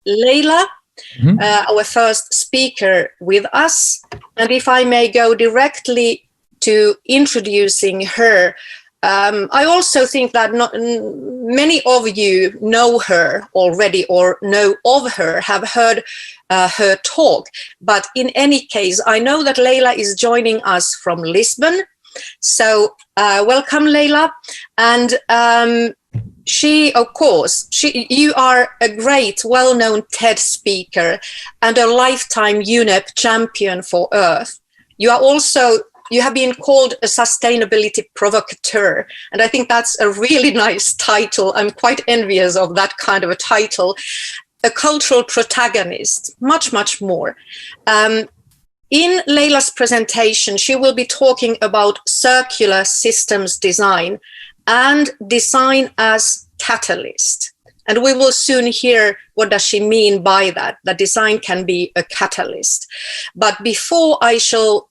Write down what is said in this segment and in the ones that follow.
Leyla, our first speaker with us. And if I may go directly to introducing her, I also think that many of you know her already or know of her, have heard her talk. But in any case, I know that Leyla is joining us from Lisbon. So welcome, Leyla. And you are a great, well-known TED speaker and a lifetime UNEP champion for Earth. You have been called a sustainability provocateur, and I think that's a really nice title. I'm quite envious of that kind of a title. A cultural protagonist, much, much more. In Leyla's presentation, she will be talking about circular systems design and design as catalyst. And we will soon hear what does she mean by that design can be a catalyst. But before I shall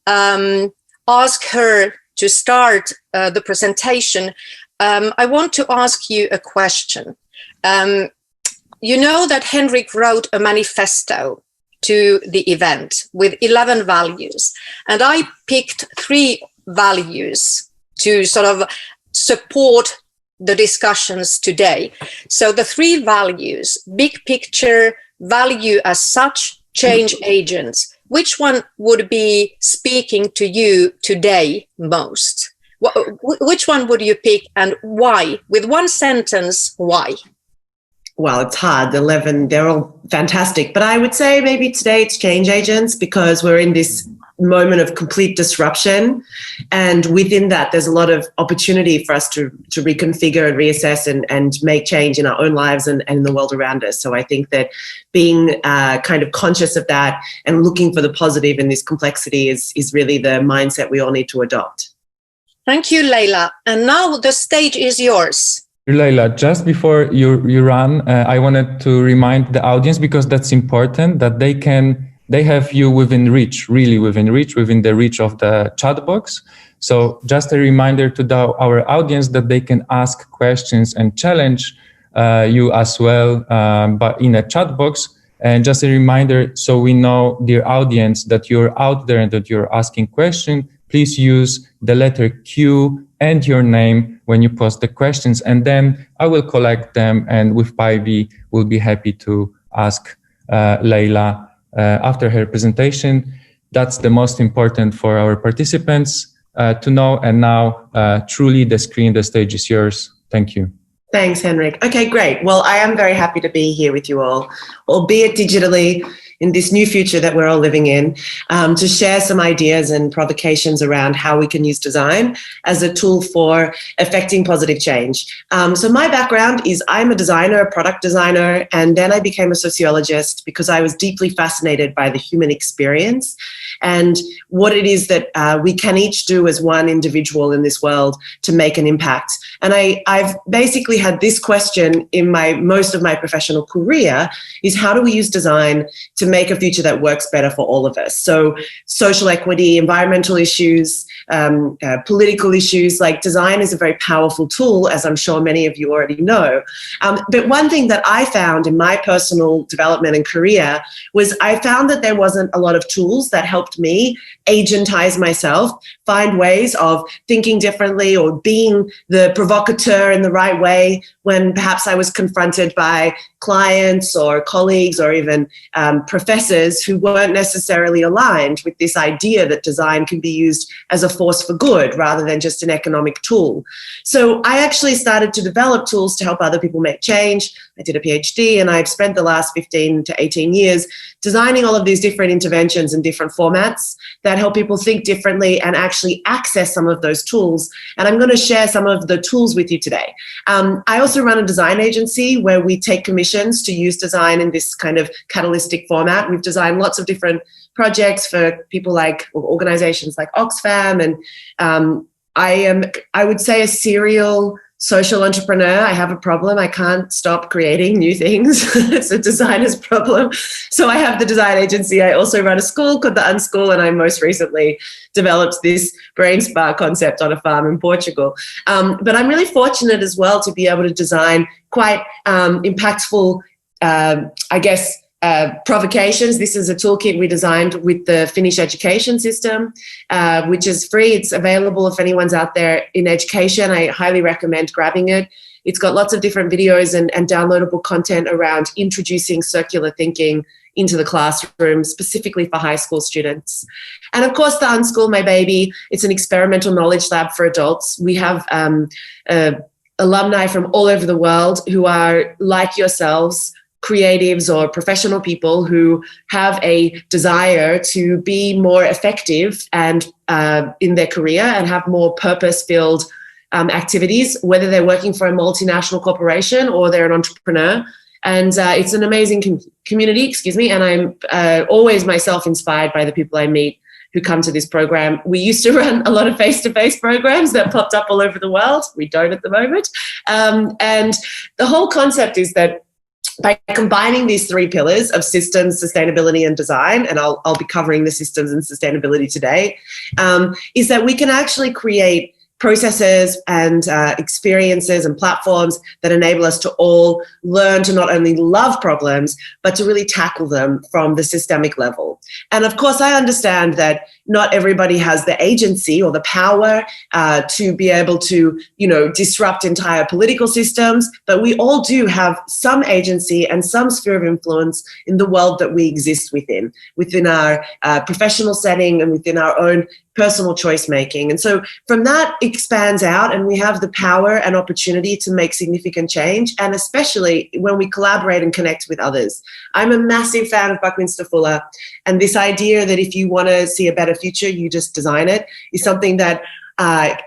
ask her to start the presentation, I want to ask you a question. You know that Henrik wrote a manifesto to the event with 11 values, and I picked 3 values to sort of support the discussions today. So the 3 values: big picture, value as such, change agents. Which one would be speaking to you today most? Which one would you pick and why? With one sentence, why? Well, it's hard. The 11, they're all fantastic. But I would say maybe today it's change agents, because we're in this moment of complete disruption. And within that, there's a lot of opportunity for us to reconfigure and reassess and make change in our own lives and in the world around us. So I think that being kind of conscious of that and looking for the positive in this complexity is really the mindset we all need to adopt. Thank you, Leyla. And now the stage is yours. Leyla, just before you run, I wanted to remind the audience, because that's important, that they have you within reach, really within the reach of the chat box. So just a reminder to our audience that they can ask questions and challenge you as well, but in a chat box. And just a reminder, so we know, dear audience, that you're out there and that you're asking questions, please use the letter Q and your name when you post the questions, and then I will collect them, and with Päivi, we'll be happy to ask Leyla after her presentation. That's the most important for our participants to know. And now, truly, the stage is yours. Thank you. Thanks, Henrik. Okay, great. Well, I am very happy to be here with you all, albeit digitally, in this new future that we're all living in, to share some ideas and provocations around how we can use design as a tool for affecting positive change. So my background is I'm a designer, a product designer, and then I became a sociologist because I was deeply fascinated by the human experience and what it is that we can each do as one individual in this world to make an impact. And I've basically had this question in most of my professional career, is how do we use design to make a future that works better for all of us? So social equity, environmental issues, political issues, like design is a very powerful tool, as I'm sure many of you already know. But one thing that I found in my personal development and career was I found that there wasn't a lot of tools that helped me agentize myself, find ways of thinking differently or being the provocateur in the right way when perhaps I was confronted by clients or colleagues or even professors who weren't necessarily aligned with this idea that design can be used as a force for good rather than just an economic tool. So I actually started to develop tools to help other people make change. I did a PhD and I've spent the last 15 to 18 years designing all of these different interventions in different formats that help people think differently and actually access some of those tools. And I'm going to share some of the tools with you today. I also run a design agency where we take commissions to use design in this kind of catalytic format. We've designed lots of different projects for people like organizations like Oxfam, and I would say a serial social entrepreneur. I have a problem. I can't stop creating new things. It's a designer's problem. So I have the design agency. I also run a school called the UnSchool, and I most recently developed this brain spa concept on a farm in Portugal. But I'm really fortunate as well to be able to design quite impactful, provocations. This is a toolkit we designed with the Finnish education system, which is free. It's available if anyone's out there in education. I highly recommend grabbing it. It's got lots of different videos and downloadable content around introducing circular thinking into the classroom, specifically for high school students. And of course, the UnSchool, my baby, it's an experimental knowledge lab for adults. We have alumni from all over the world who are like yourselves, creatives or professional people who have a desire to be more effective and in their career and have more purpose-filled activities, whether they're working for a multinational corporation or they're an entrepreneur. And it's an amazing community, and I'm always myself inspired by the people I meet who come to this program. We used to run a lot of face-to-face programs that popped up all over the world. We don't at the moment. And the whole concept is that by combining these three pillars of systems, sustainability, and design, and I'll be covering the systems and sustainability today, is that we can actually create processes and experiences and platforms that enable us to all learn to not only love problems, but to really tackle them from the systemic level. And of course, I understand that not everybody has the agency or the power to be able to, disrupt entire political systems, but we all do have some agency and some sphere of influence in the world that we exist within our professional setting and within our own personal choice making. And so from that expands out, and we have the power and opportunity to make significant change, and especially when we collaborate and connect with others. I'm a massive fan of Buckminster Fuller, and this idea that if you want to see a better future, you just design it, is something that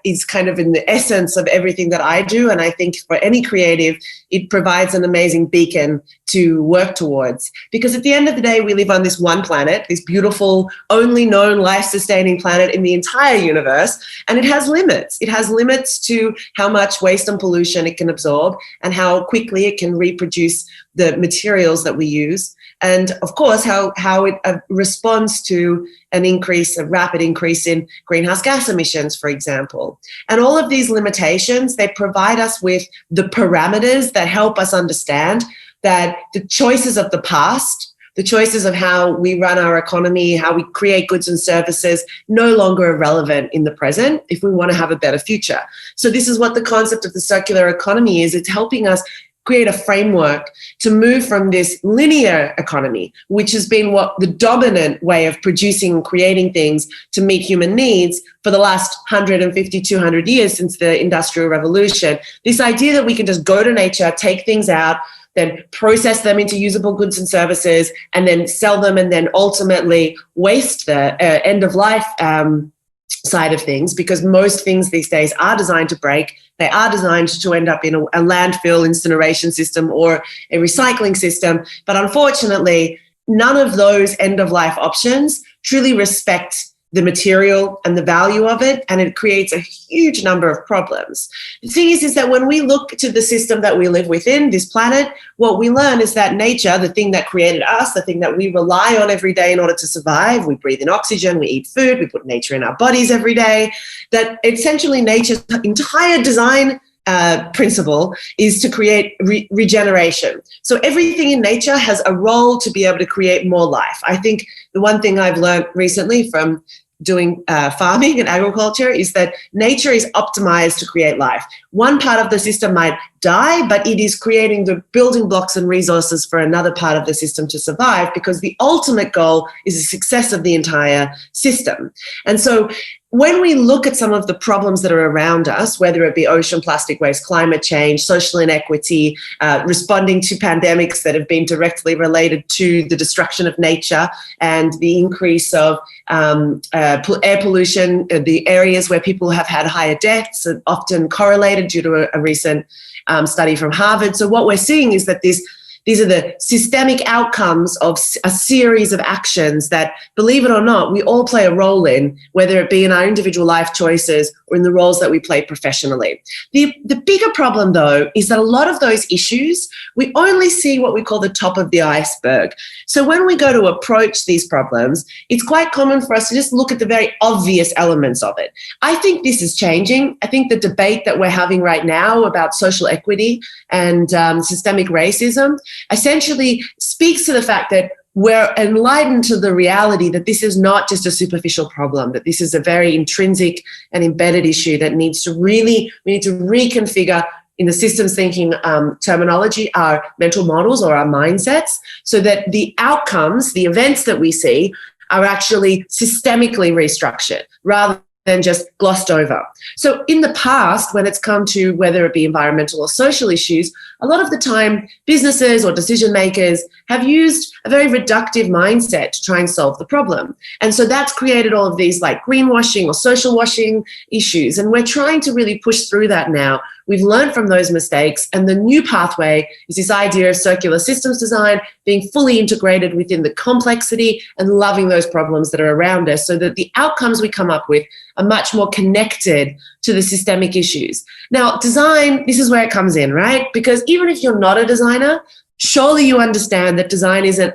is kind of in the essence of everything that I do. And I think for any creative, it provides an amazing beacon to work towards. Because at the end of the day, we live on this one planet, this beautiful, only known life-sustaining planet in the entire universe, and it has limits. It has limits to how much waste and pollution it can absorb and how quickly it can reproduce the materials that we use. And of course, how it responds to a rapid increase in greenhouse gas emissions, for example. And all of these limitations, they provide us with the parameters that help us understand that the choices of the past, the choices of how we run our economy, how we create goods and services, no longer are relevant in the present if we want to have a better future. So this is what the concept of the circular economy is. It's helping us create a framework to move from this linear economy, which has been the dominant way of producing and creating things to meet human needs for the last 150, 200 years since the Industrial Revolution. This idea that we can just go to nature, take things out, then process them into usable goods and services, and then sell them, and then ultimately waste the end-of-life side of things, because most things these days are designed to break. They are designed to end up in a landfill incineration system or a recycling system. But unfortunately, none of those end-of-life options truly respect the material and the value of it, and it creates a huge number of problems. The thing is that when we look to the system that we live within, this planet, what we learn is that nature, the thing that created us, the thing that we rely on every day in order to survive, we breathe in oxygen, we eat food, we put nature in our bodies every day, that essentially nature's entire design principle is to create regeneration. So everything in nature has a role to be able to create more life. I think the one thing I've learned recently from doing farming and agriculture is that nature is optimized to create life. One part of the system might die, but it is creating the building blocks and resources for another part of the system to survive, because the ultimate goal is the success of the entire system. And so when we look at some of the problems that are around us, whether it be ocean plastic waste, climate change, social inequity, responding to pandemics that have been directly related to the destruction of nature and the increase of air pollution, the areas where people have had higher deaths are often correlated due to a recent study from Harvard. So what we're seeing is that this These are the systemic outcomes of a series of actions that, believe it or not, we all play a role in, whether it be in our individual life choices or in the roles that we play professionally. The bigger problem, though, is that a lot of those issues, we only see what we call the top of the iceberg. So when we go to approach these problems, it's quite common for us to just look at the very obvious elements of it. I think this is changing. I think the debate that we're having right now about social equity and systemic racism essentially speaks to the fact that we're enlightened to the reality that this is not just a superficial problem, that this is a very intrinsic and embedded issue that we need to reconfigure in the systems thinking terminology, our mental models or our mindsets, so that the outcomes, the events that we see, are actually systemically restructured rather than just glossed over. So in the past, when it's come to whether it be environmental or social issues, a lot of the time businesses or decision makers have used a very reductive mindset to try and solve the problem. And so that's created all of these like greenwashing or social washing issues. And we're trying to really push through that now. We've learned from those mistakes, and the new pathway is this idea of circular systems design being fully integrated within the complexity and loving those problems that are around us so that the outcomes we come up with are much more connected to the systemic issues. Now, design, this is where it comes in, right? Because even if you're not a designer, surely you understand that design is an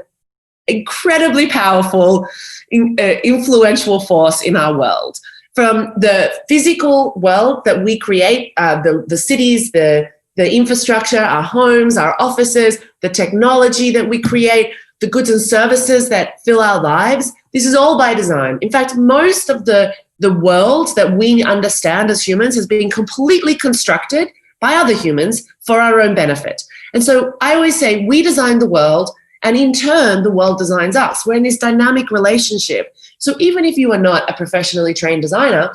incredibly powerful, influential force in our world. From the physical world that we create, the cities, the infrastructure, our homes, our offices, the technology that we create, the goods and services that fill our lives, this is all by design. In fact, most of the world that we understand as humans has been completely constructed by other humans for our own benefit. And so I always say we design the world, and in turn, the world designs us. We're in this dynamic relationship. So even if you are not a professionally trained designer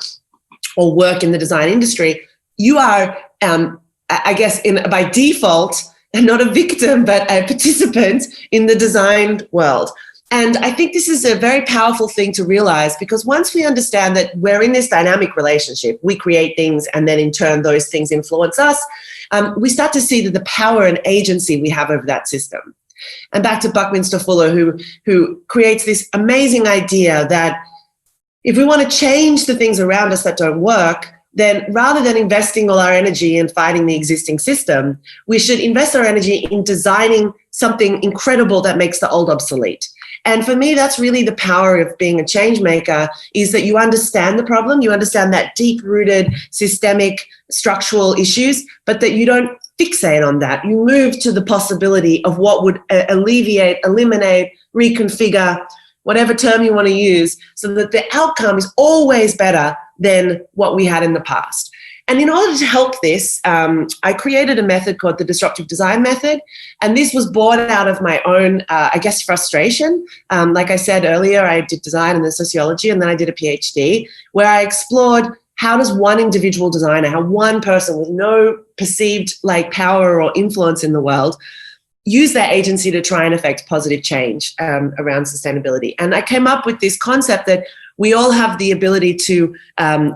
or work in the design industry, you are, I guess, by default, not a victim, but a participant in the designed world. And I think this is a very powerful thing to realize, because once we understand that we're in this dynamic relationship, we create things and then in turn those things influence us, we start to see that the power and agency we have over that system. And back to Buckminster Fuller, who creates this amazing idea that if we want to change the things around us that don't work, then rather than investing all our energy in fighting the existing system, we should invest our energy in designing something incredible that makes the old obsolete. And for me, that's really the power of being a change maker, is that you understand the problem, you understand that deep-rooted systemic structural issues, but that you don't fixate on that. You move to the possibility of what would alleviate, eliminate, reconfigure, whatever term you want to use, so that the outcome is always better than what we had in the past. And in order to help this, I created a method called the Disruptive Design method. And this was born out of my own, I guess, frustration. Like I said earlier, I did design and then sociology, and then I did a PhD where I explored how does one individual designer, how one person with no perceived like power or influence in the world, use their agency to try and affect positive change around sustainability. And I came up with this concept that we all have the ability to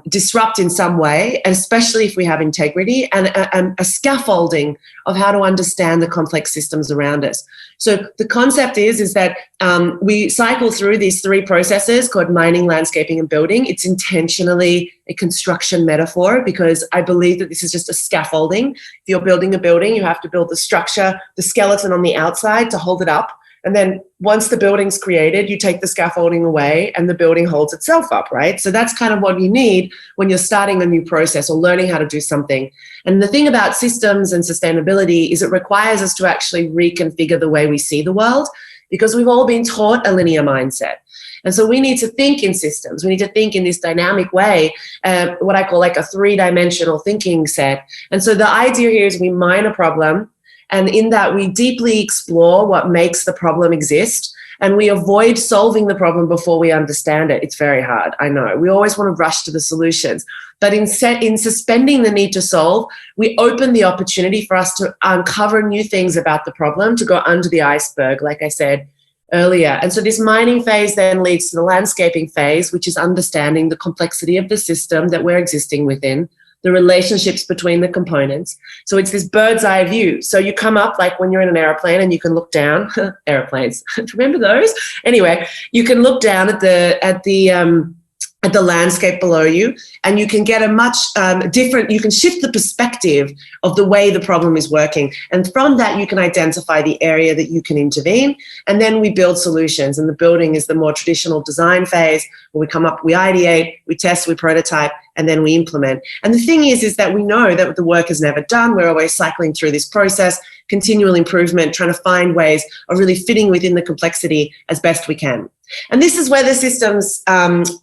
disrupt in some way, and especially if we have integrity, and a scaffolding of how to understand the complex systems around us. So the concept is that we cycle through these three processes called mining, landscaping, and building. It's intentionally a construction metaphor because I believe that this is just a scaffolding. If you're building a building, you have to build the structure, the skeleton on the outside to hold it up. And then once the building's created, you take the scaffolding away and the building holds itself up, right? So that's kind of what you need when you're starting a new process or learning how to do something. And the thing about systems and sustainability is it requires us to actually reconfigure the way we see the world, because we've all been taught a linear mindset. And so we need to think in systems. We need to think in this dynamic way, what I call like a three-dimensional thinking set. And so the idea here is we mine a problem, and in that, we deeply explore what makes the problem exist, and we avoid solving the problem before we understand it. It's very hard, I know. We always want to rush to the solutions. But in suspending the need to solve, we open the opportunity for us to uncover new things about the problem, to go under the iceberg, like I said earlier. And so this mining phase then leads to the landscaping phase, which is understanding the complexity of the system that we're existing within. the relationships between the components. So it's this bird's eye view. So you come up like when you're in an airplane and you can look down. Airplanes, remember those? Anyway, you can look down at the landscape below you, and you can get a much you can shift the perspective of the way the problem is working. And from that, you can identify the area that you can intervene. And then we build solutions. And the building is the more traditional design phase where we come up, we ideate, we test, we prototype, and then we implement. And the thing is that we know that the work is never done. We're always cycling through this process, continual improvement, trying to find ways of really fitting within the complexity as best we can. And this is where the systems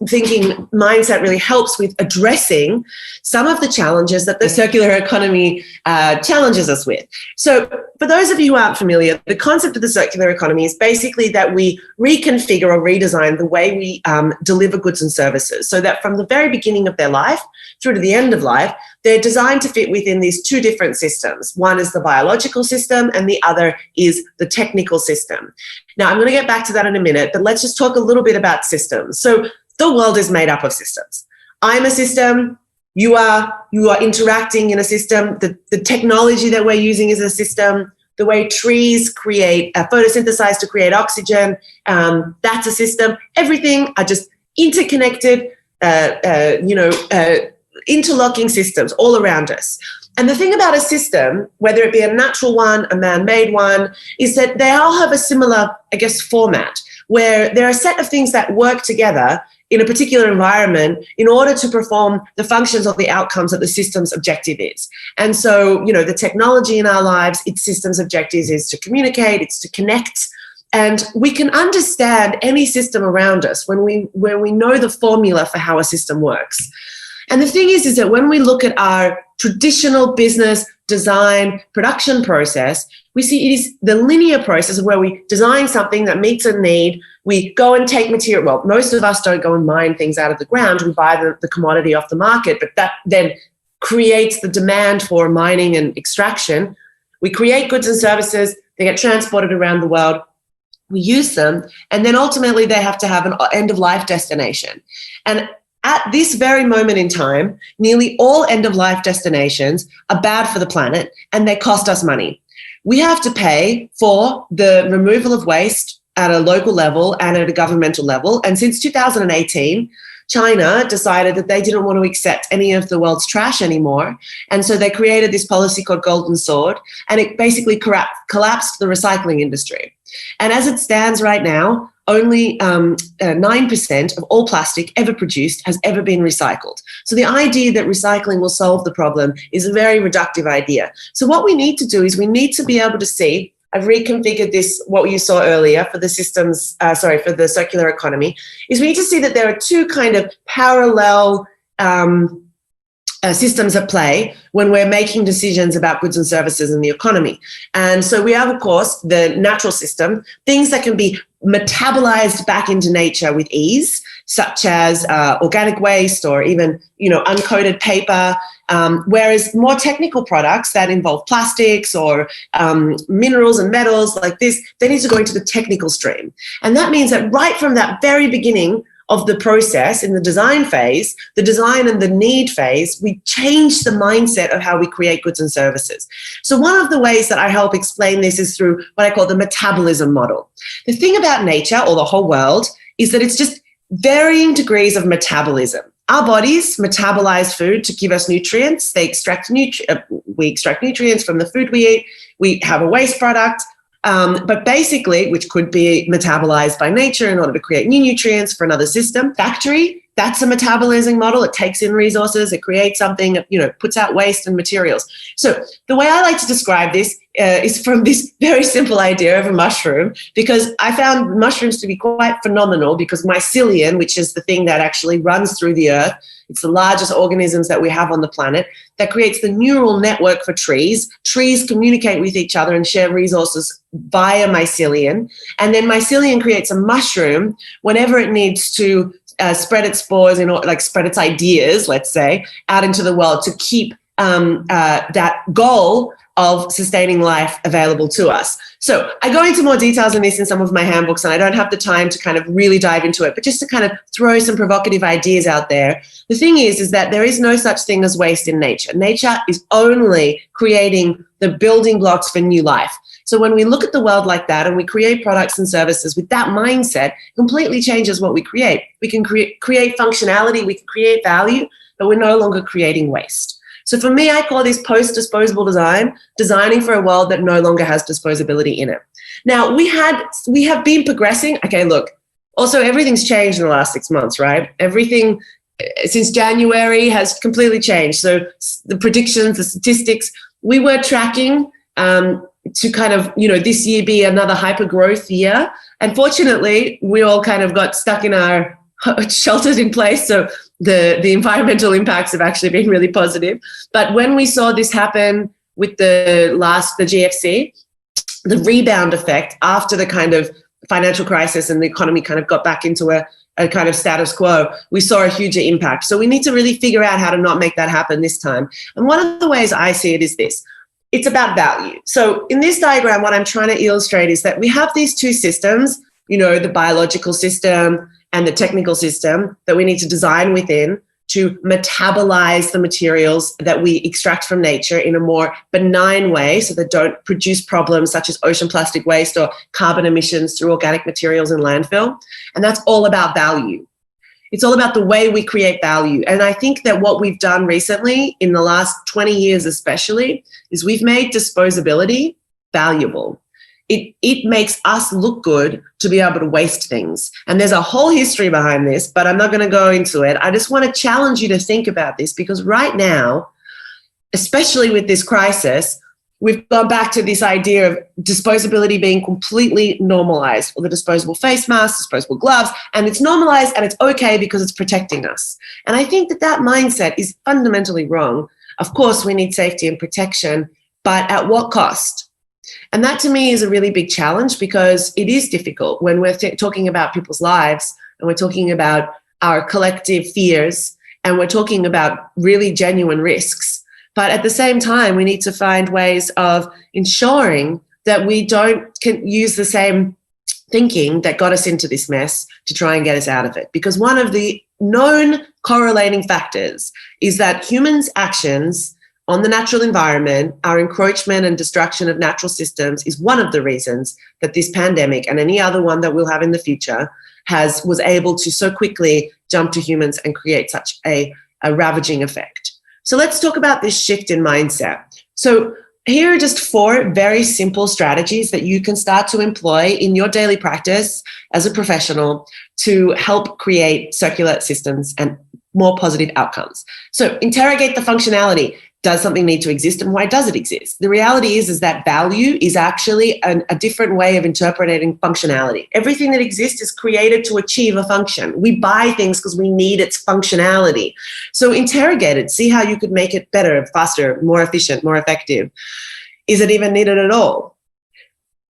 thinking mindset really helps with addressing some of the challenges that the circular economy challenges us with. So for those of you who aren't familiar, the concept of the circular economy is basically that we reconfigure or redesign the way we deliver goods and services, so that from the very beginning of their life through to the end of life, they're designed to fit within these two different systems. One is the biological system and the other is the technical system. Now, I'm going to get back to that in a minute, but let's just talk a little bit about systems. So the world is made up of systems. I'm a system. You are interacting in a system. The technology that we're using is a system. The way trees create photosynthesize to create oxygen, that's a system. Everything are just interconnected, interlocking systems all around us. And the thing about a system, whether it be a natural one, a man-made one, is that they all have a similar, format, where there are a set of things that work together in a particular environment in order to perform the functions or the outcomes that the system's objective is. And so, the technology in our lives, its system's objectives is to communicate, it's to connect. And we can understand any system around us when we know the formula for how a system works. And the thing is that when we look at our traditional business design production process, we see it is the linear process where we design something that meets a need. We go and take material. Well, most of us don't go and mine things out of the ground. We buy the commodity off the market, but that then creates the demand for mining and extraction. We create goods and services. They get transported around the world. We use them, and then ultimately they have to have an end-of-life destination. And at this very moment in time, nearly all end-of-life destinations are bad for the planet and they cost us money. We have to pay for the removal of waste at a local level and at a governmental level. And since 2018, China decided that they didn't want to accept any of the world's trash anymore. And so they created this policy called Golden Sword, and it basically collapsed the recycling industry. And as it stands right now, only 9% of all plastic ever produced has ever been recycled. So the idea that recycling will solve the problem is a very reductive idea. So what we need to do is we need to be able to see, I've reconfigured this, what you saw earlier for the systems, for the circular economy, is we need to see that there are two kind of parallel systems at play when we're making decisions about goods and services in the economy. And so we have, of course, the natural system, things that can be metabolized back into nature with ease, such as organic waste or even, uncoated paper, whereas more technical products that involve plastics or minerals and metals like this, they need to go into the technical stream. And that means that right from that very beginning of the process in the design phase, the design and the need phase, we change the mindset of how we create goods and services. So one of the ways that I help explain this is through what I call the metabolism model. The thing about nature or the whole world is that it's just varying degrees of metabolism. Our bodies metabolize food to give us nutrients. We extract nutrients from the food we eat. We have a waste product. But basically, which could be metabolized by nature in order to create new nutrients for another system. Factory, that's a metabolizing model. It takes in resources, it creates something, puts out waste and materials. So the way I like to describe this is from this very simple idea of a mushroom, because I found mushrooms to be quite phenomenal because mycelium, which is the thing that actually runs through the earth, it's the largest organisms that we have on the planet, that creates the neural network for trees. Trees communicate with each other and share resources via mycelium. And then mycelium creates a mushroom whenever it needs to spread its spores, spread its ideas, let's say, out into the world to keep that goal of sustaining life available to us. So I go into more details on this in some of my handbooks, and I don't have the time to kind of really dive into it, but just to kind of throw some provocative ideas out there. The thing is that there is no such thing as waste in nature. Nature is only creating the building blocks for new life. So when we look at the world like that and we create products and services with that mindset, it completely changes what we create. We can create functionality, we can create value, but we're no longer creating waste. So for me, I call this post-disposable design, designing for a world that no longer has disposability in it. Now, we have been progressing. Okay, look, also everything's changed in the last 6 months, right? Everything since January has completely changed. So the predictions, the statistics, we were tracking to kind of, this year be another hyper growth year. Unfortunately, we all kind of got stuck in our sheltered in place. So the environmental impacts have actually been really positive. But when we saw this happen with the GFC, the rebound effect after the kind of financial crisis and the economy kind of got back into a kind of status quo, we saw a huge impact. So we need to really figure out how to not make that happen this time. And one of the ways I see it is this. It's about value. So in this diagram, what I'm trying to illustrate is that we have these two systems, the biological system and the technical system that we need to design within to metabolize the materials that we extract from nature in a more benign way so that don't produce problems such as ocean plastic waste or carbon emissions through organic materials in landfill. And that's all about value. It's all about the way we create value. And I think that what we've done recently in the last 20 years especially is we've made disposability valuable. It makes us look good to be able to waste things. And there's a whole history behind this, but I'm not going to go into it. I just want to challenge you to think about this, because right now, especially with this crisis, we've gone back to this idea of disposability being completely normalized, or the disposable face masks, disposable gloves, and it's normalized and it's okay because it's protecting us. And I think that mindset is fundamentally wrong. Of course, we need safety and protection, but at what cost? And that to me is a really big challenge, because it is difficult when we're talking about people's lives and we're talking about our collective fears and we're talking about really genuine risks. But at the same time, we need to find ways of ensuring that we don't use the same thinking that got us into this mess to try and get us out of it. Because one of the known correlating factors is that humans' actions on the natural environment, our encroachment and destruction of natural systems, is one of the reasons that this pandemic and any other one that we'll have in the future was able to so quickly jump to humans and create such a ravaging effect. So let's talk about this shift in mindset. So here are just 4 very simple strategies that you can start to employ in your daily practice as a professional to help create circular systems and more positive outcomes. So interrogate the functionality. Does something need to exist, and why does it exist? The reality is that value is actually a different way of interpreting functionality. Everything that exists is created to achieve a function. We buy things because we need its functionality. So interrogate it, see how you could make it better, faster, more efficient, more effective. Is it even needed at all?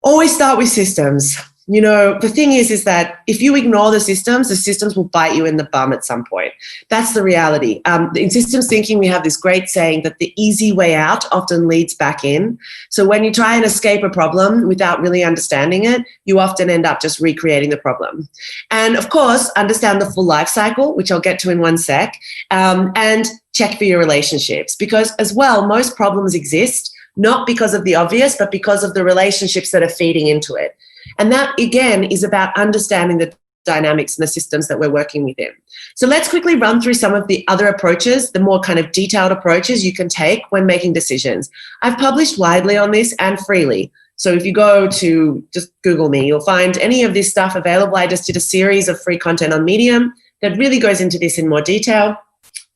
Always start with systems. The thing is that if you ignore the systems will bite you in the bum at some point. That's the reality. In systems thinking, we have this great saying that the easy way out often leads back in. So when you try and escape a problem without really understanding it, you often end up just recreating the problem. And of course, understand the full life cycle, which I'll get to in one sec, and check for your relationships. Because as well, most problems exist not because of the obvious, but because of the relationships that are feeding into it. And that, again, is about understanding the dynamics and the systems that we're working within. So let's quickly run through some of the other approaches, the more kind of detailed approaches you can take when making decisions. I've published widely on this and freely. So if you go to just Google me, you'll find any of this stuff available. I just did a series of free content on Medium that really goes into this in more detail.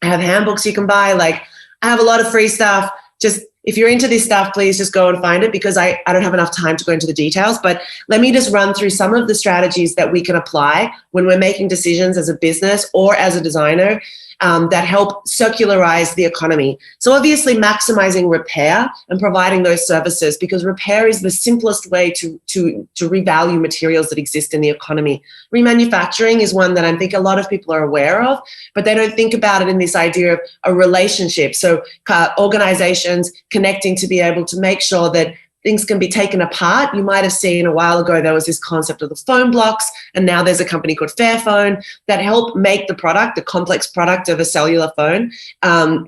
I have handbooks you can buy. I have a lot of free stuff. Just if you're into this stuff, please just go and find it, because I don't have enough time to go into the details. But let me just run through some of the strategies that we can apply when we're making decisions as a business or as a designer that help circularize the economy. So obviously maximizing repair and providing those services, because repair is the simplest way to revalue materials that exist in the economy. Remanufacturing is one that I think a lot of people are aware of, but they don't think about it in this idea of a relationship. So organizations connecting to be able to make sure that things can be taken apart. You might have seen a while ago there was this concept of the phone blocks, and now there's a company called Fairphone that help make the product, the complex product of a cellular phone,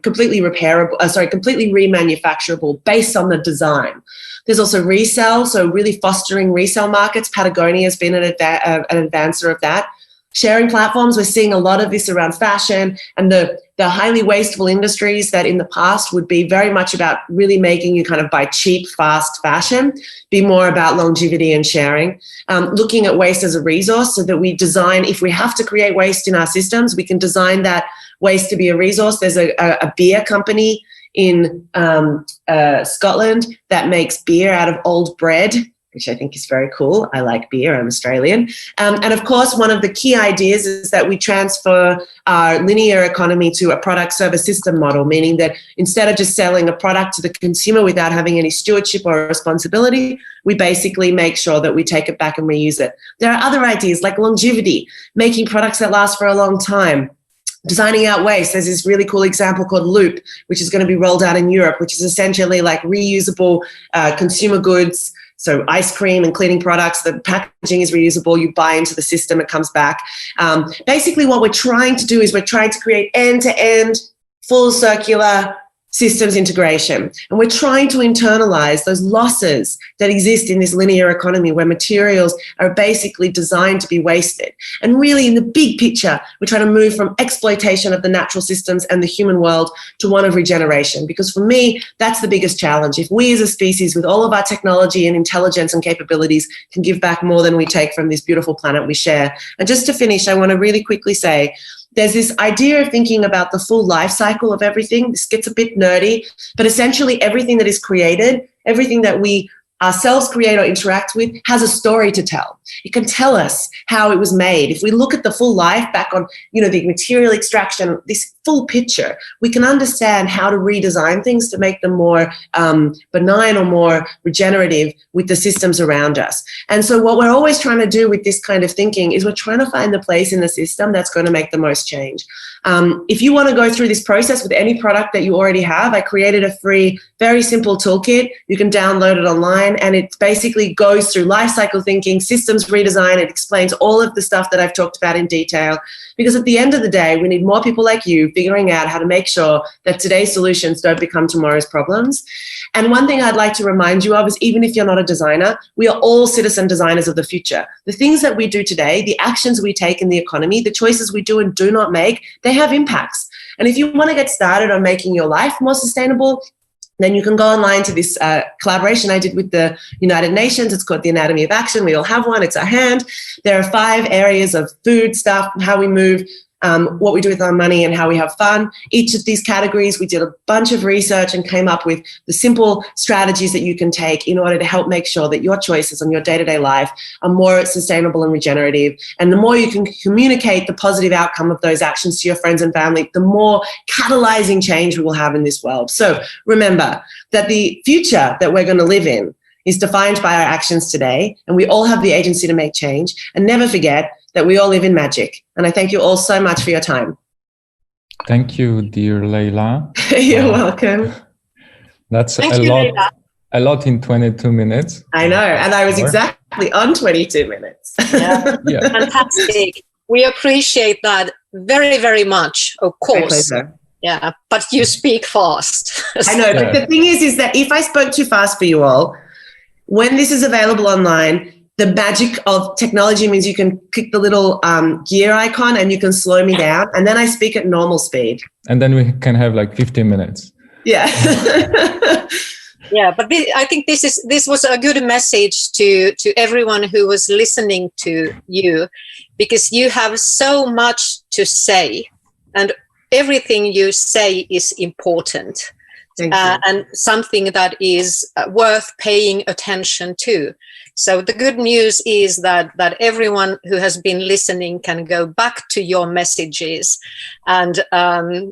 completely remanufacturable based on the design. There's also resale, so really fostering resale markets. Patagonia has been an advancer of that. Sharing platforms, we're seeing a lot of this around fashion and the highly wasteful industries that in the past would be very much about really making you kind of buy cheap, fast fashion, be more about longevity and sharing. Looking at waste as a resource so that we design, if we have to create waste in our systems, we can design that waste to be a resource. There's a beer company in Scotland that makes beer out of old bread, which I think is very cool. I like beer, I'm Australian. And of course, one of the key ideas is that we transfer our linear economy to a product service system model, meaning that instead of just selling a product to the consumer without having any stewardship or responsibility, we basically make sure that we take it back and reuse it. There are other ideas like longevity, making products that last for a long time. Designing out waste. There's this really cool example called Loop, which is going to be rolled out in Europe, which is essentially like reusable consumer goods. So ice cream and cleaning products, the packaging is reusable. You buy into the system, it comes back. Basically, what we're trying to do is we're trying to create end-to-end, full circular systems integration. And we're trying to internalize those losses that exist in this linear economy where materials are basically designed to be wasted. And really in the big picture, we're trying to move from exploitation of the natural systems and the human world to one of regeneration. Because for me, that's the biggest challenge. If we as a species with all of our technology and intelligence and capabilities can give back more than we take from this beautiful planet we share. And just to finish, I want to really quickly say, there's this idea of thinking about the full life cycle of everything. This gets a bit nerdy, but essentially everything that is created, everything that we ourselves create or interact with has a story to tell. It can tell us how it was made. If we look at the full life back on, the material extraction, this full picture, we can understand how to redesign things to make them more benign or more regenerative with the systems around us. And so what we're always trying to do with this kind of thinking is we're trying to find the place in the system that's going to make the most change. If you want to go through this process with any product that you already have, I created a free, very simple toolkit. You can download it online, and it basically goes through life cycle thinking, systems redesign. It explains all of the stuff that I've talked about in detail, because at the end of the day, we need more people like you figuring out how to make sure that today's solutions don't become tomorrow's problems. And one thing I'd like to remind you of is, even if you're not a designer, we are all citizen designers of the future. The things that we do today, the actions we take in the economy, the choices we do and do not make, they have impacts. And if you want to get started on making your life more sustainable, then you can go online to this collaboration I did with the United Nations. It's called the Anatomy of Action. We all have one. It's our hand. There are 5 areas of food stuff, how we move, what we do with our money, and how we have fun. Each of these categories, we did a bunch of research and came up with the simple strategies that you can take in order to help make sure that your choices on your day-to-day life are more sustainable and regenerative. And the more you can communicate the positive outcome of those actions to your friends and family, the more catalyzing change we will have in this world. So remember that the future that we're going to live in is defined by our actions today, and we all have the agency to make change. And never forget that we all live in magic. And I thank you all so much for your time. Thank you, dear Leyla. You're welcome. That's a lot in 22 minutes. I know, and I was exactly on 22 minutes. Yeah. Fantastic. We appreciate that very, very much, of course. Yeah, but you speak fast. I know, but the thing is that if I spoke too fast for you all, when this is available online, the magic of technology means you can click the little gear icon and you can slow me down, and then I speak at normal speed. And then we can have like 15 minutes. Yeah. Yeah, but I think this was a good message to everyone who was listening to you, because you have so much to say, and everything you say is important. And something that is worth paying attention to. So the good news is that everyone who has been listening can go back to your messages and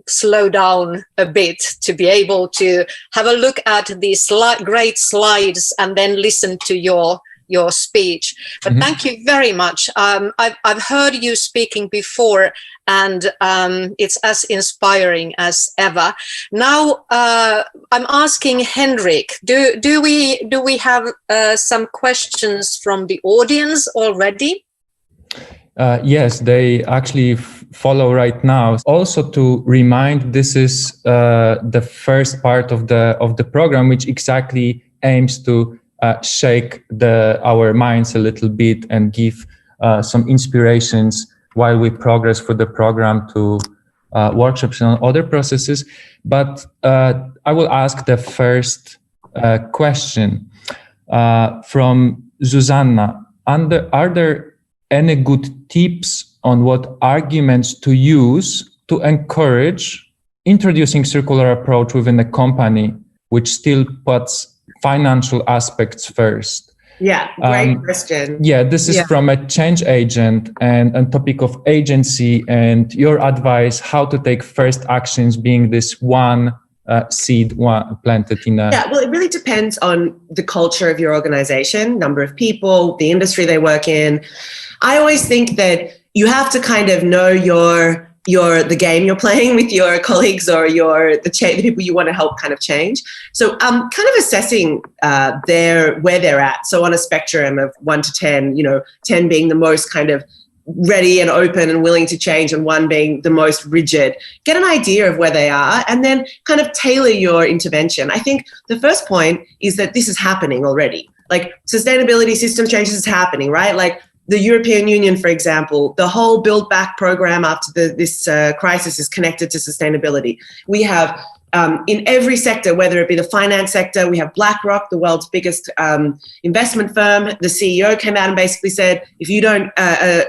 slow down a bit to be able to have a look at these great slides and then listen to your speech. But thank you very much. I've heard you speaking before, and it's as inspiring as ever. Now I'm asking Henrik, do we have some questions from the audience already? Yes, they actually follow right now. Also to remind, this is the first part of the program, which exactly aims to shake our minds a little bit and give some inspirations while we progress through the program to workshops and other processes. But I will ask the first question from Zuzanna. Are there any good tips on what arguments to use to encourage introducing circular approach within a company which still puts financial aspects first? Yeah, great question. Yeah, this is from a change agent and topic of agency, and your advice how to take first actions, being this one seed planted in a... Yeah, well, it really depends on the culture of your organization, number of people, the industry they work in. I always think that you have to kind of know the game you're playing with your colleagues or the people you want to help kind of change. So kind of assessing where they're at. So on a spectrum of 1 to 10, 10 being the most kind of ready and open and willing to change, and 1 being the most rigid. Get an idea of where they are and then kind of tailor your intervention. I think the first point is that this is happening already. Like sustainability system changes is happening, right? Like the European Union, for example, the whole Build Back program after this crisis is connected to sustainability. We have in every sector, whether it be the finance sector, we have BlackRock, the world's biggest investment firm. The CEO came out and basically said, if you don't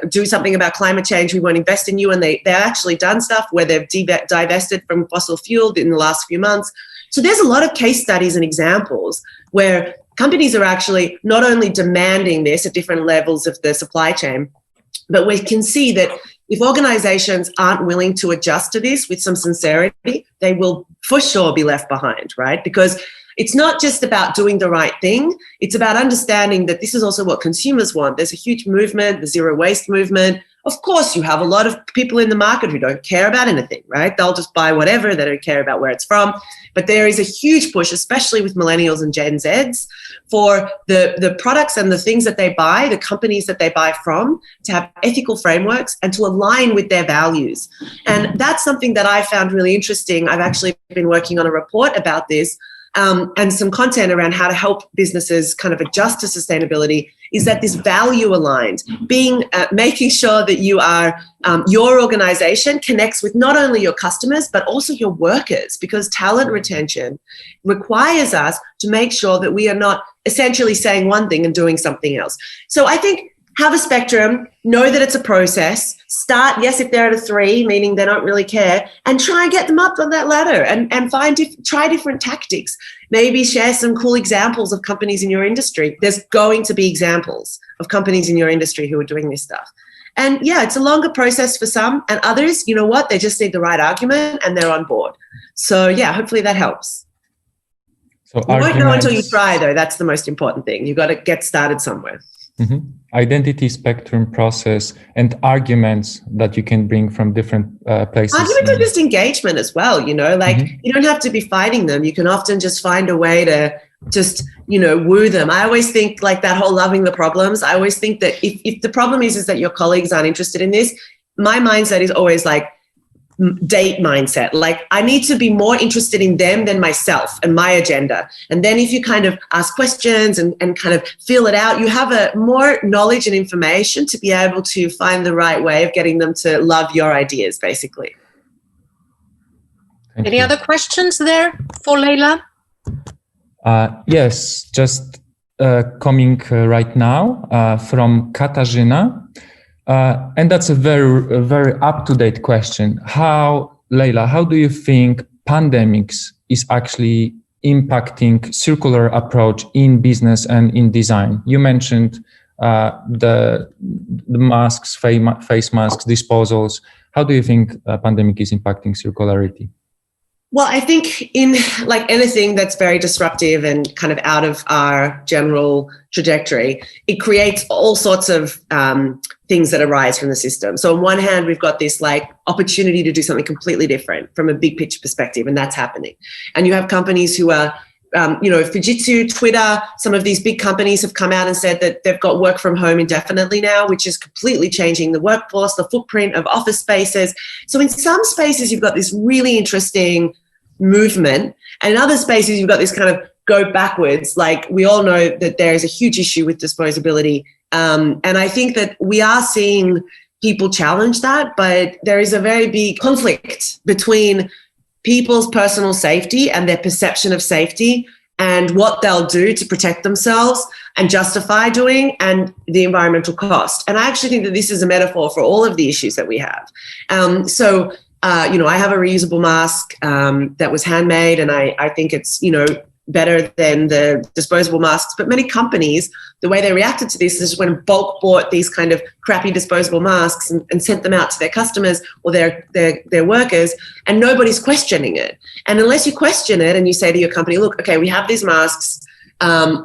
do something about climate change, we won't invest in you. And they've actually done stuff where they've divested from fossil fuel in the last few months. So there's a lot of case studies and examples where companies are actually not only demanding this at different levels of the supply chain, but we can see that if organizations aren't willing to adjust to this with some sincerity, they will for sure be left behind, right? Because it's not just about doing the right thing. It's about understanding that this is also what consumers want. There's a huge movement, the zero waste movement. Of course, you have a lot of people in the market who don't care about anything, right? They'll just buy whatever. They don't care about where it's from. But there is a huge push, especially with millennials and Gen Zs, for the products and the things that they buy, the companies that they buy from, to have ethical frameworks and to align with their values. And that's something that I found really interesting. I've actually been working on a report about this and some content around how to help businesses kind of adjust to sustainability, is that this value aligned, making sure that you are, your organization connects with not only your customers, but also your workers, because talent retention requires us to make sure that we are not essentially saying one thing and doing something else. So I think have a spectrum, know that it's a process, start, yes, if they're at a 3, meaning they don't really care, and try and get them up on that ladder and try different tactics. Maybe share some cool examples of companies in your industry. There's going to be examples of companies in your industry who are doing this stuff. And yeah, it's a longer process for some, and others, you know what, they just need the right argument and they're on board. So yeah, hopefully that helps. So you won't know until you try, though. That's the most important thing. You've got to get started somewhere. Mm-hmm. Identity spectrum process and arguments that you can bring from different places. Arguments are just engagement as well, you don't have to be fighting them. You can often just find a way to just, woo them. I always think like that whole loving the problems. I always think that if the problem is that your colleagues aren't interested in this, my mindset is always like date mindset. Like I need to be more interested in them than myself and my agenda. And then if you kind of ask questions and kind of feel it out, you have a more knowledge and information to be able to find the right way of getting them to love your ideas, basically. Any other questions there for Leyla? Yes, just coming right now from Katarzyna. And that's a very up-to-date question. Leyla, how do you think pandemics is actually impacting circular approach in business and in design? You mentioned the masks, face masks, disposals. How do you think pandemic is impacting circularity? Well, I think in like anything that's very disruptive and kind of out of our general trajectory, it creates all sorts of things that arise from the system. So on one hand, we've got this like opportunity to do something completely different from a big picture perspective, and that's happening. And you have companies who are, Fujitsu, Twitter, some of these big companies have come out and said that they've got work from home indefinitely now, which is completely changing the workforce, the footprint of office spaces. So in some spaces, you've got this really interesting movement, and in other spaces, you've got this kind of go backwards. Like we all know that there is a huge issue with disposability. And I think that we are seeing people challenge that, but there is a very big conflict between people's personal safety and their perception of safety and what they'll do to protect themselves and justify doing, and the environmental cost. And I actually think that this is a metaphor for all of the issues that we have. I have a reusable mask that was handmade, and I think it's, better than the disposable masks. But many companies, the way they reacted to this is when bulk bought these kind of crappy disposable masks and sent them out to their customers or their workers, and nobody's questioning it. And unless you question it and you say to your company, look, okay, we have these masks,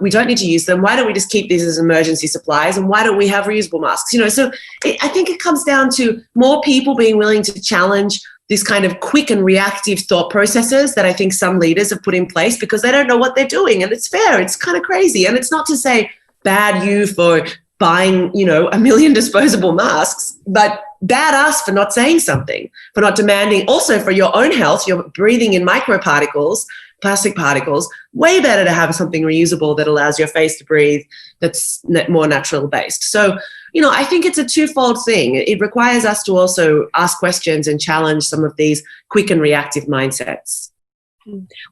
we don't need to use them. Why don't we just keep these as emergency supplies? And why don't we have reusable masks? I think it comes down to more people being willing to challenge this kind of quick and reactive thought processes that I think some leaders have put in place because they don't know what they're doing. And it's fair. It's kind of crazy. And it's not to say bad you for buying, 1 million disposable masks, but bad us for not saying something, for not demanding. Also for your own health, you're breathing in microparticles, plastic particles, way better to have something reusable that allows your face to breathe, that's more natural based. So, I think it's a twofold thing. It requires us to also ask questions and challenge some of these quick and reactive mindsets.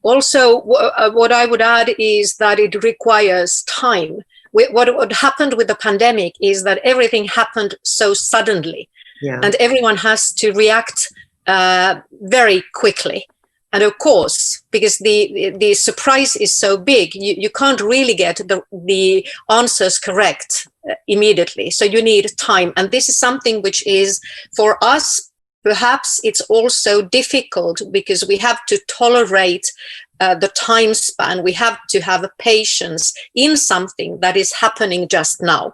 Also, what I would add is that it requires time. What happened with the pandemic is that everything happened so suddenly, and everyone has to react very quickly. And of course, because the surprise is so big, you can't really get the answers correct immediately. So you need time. And this is something which is, for us, perhaps it's also difficult because we have to tolerate the time span. We have to have patience in something that is happening just now.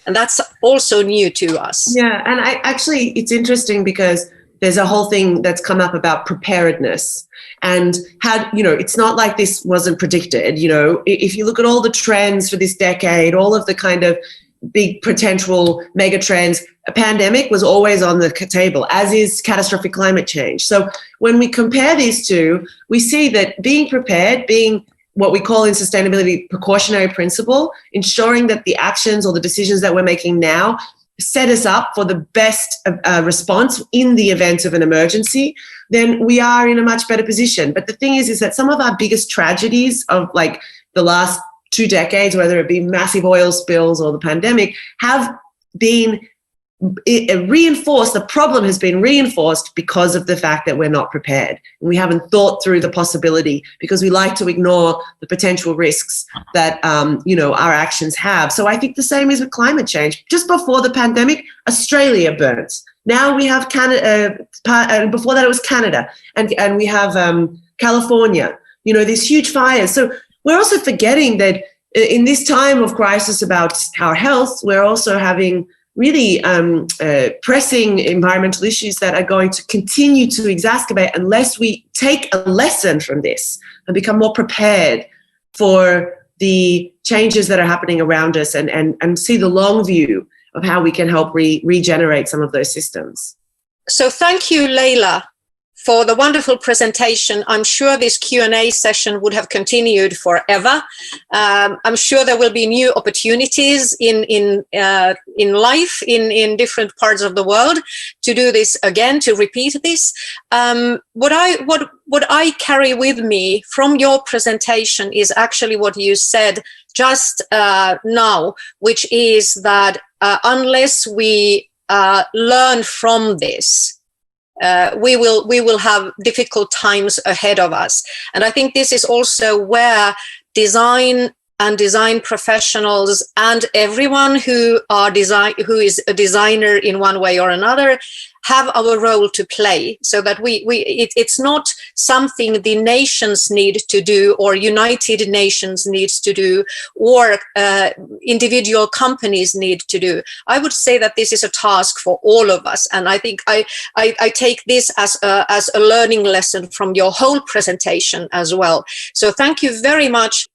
And that's also new to us. Yeah, and it's interesting because there's a whole thing that's come up about preparedness and how, it's not like this wasn't predicted. If you look at all the trends for this decade, all of the kind of big potential mega trends, a pandemic was always on the table, as is catastrophic climate change. So when we compare these two, we see that being prepared, being what we call in sustainability precautionary principle, ensuring that the actions or the decisions that we're making now set us up for the best response in the event of an emergency, then we are in a much better position. But the thing is that some of our biggest tragedies of like the last 2 decades, whether it be massive oil spills or the pandemic, have been reinforced. The problem has been reinforced because of the fact that we're not prepared. We haven't thought through the possibility because we like to ignore the potential risks that, our actions have. So I think the same is with climate change. Just before the pandemic, Australia burnt. Now we have Canada, before that it was Canada, and we have California, these huge fires. So we're also forgetting that in this time of crisis about our health, we're also having really pressing environmental issues that are going to continue to exacerbate unless we take a lesson from this and become more prepared for the changes that are happening around us and see the long view of how we can help regenerate some of those systems. So thank you, Leyla, for the wonderful presentation. I'm sure this Q&A session would have continued forever. I'm sure there will be new opportunities in life in different parts of the world to do this again, to repeat this. What I carry with me from your presentation is actually what you said just now, which is that unless we learn from this, we will have difficult times ahead of us. And I think this is also where design and design professionals and everyone who is a designer in one way or another have our role to play, so that it's not something the nations need to do, or United Nations needs to do, or individual companies need to do. I would say that this is a task for all of us, and I think I take this as a learning lesson from your whole presentation as well. So thank you very much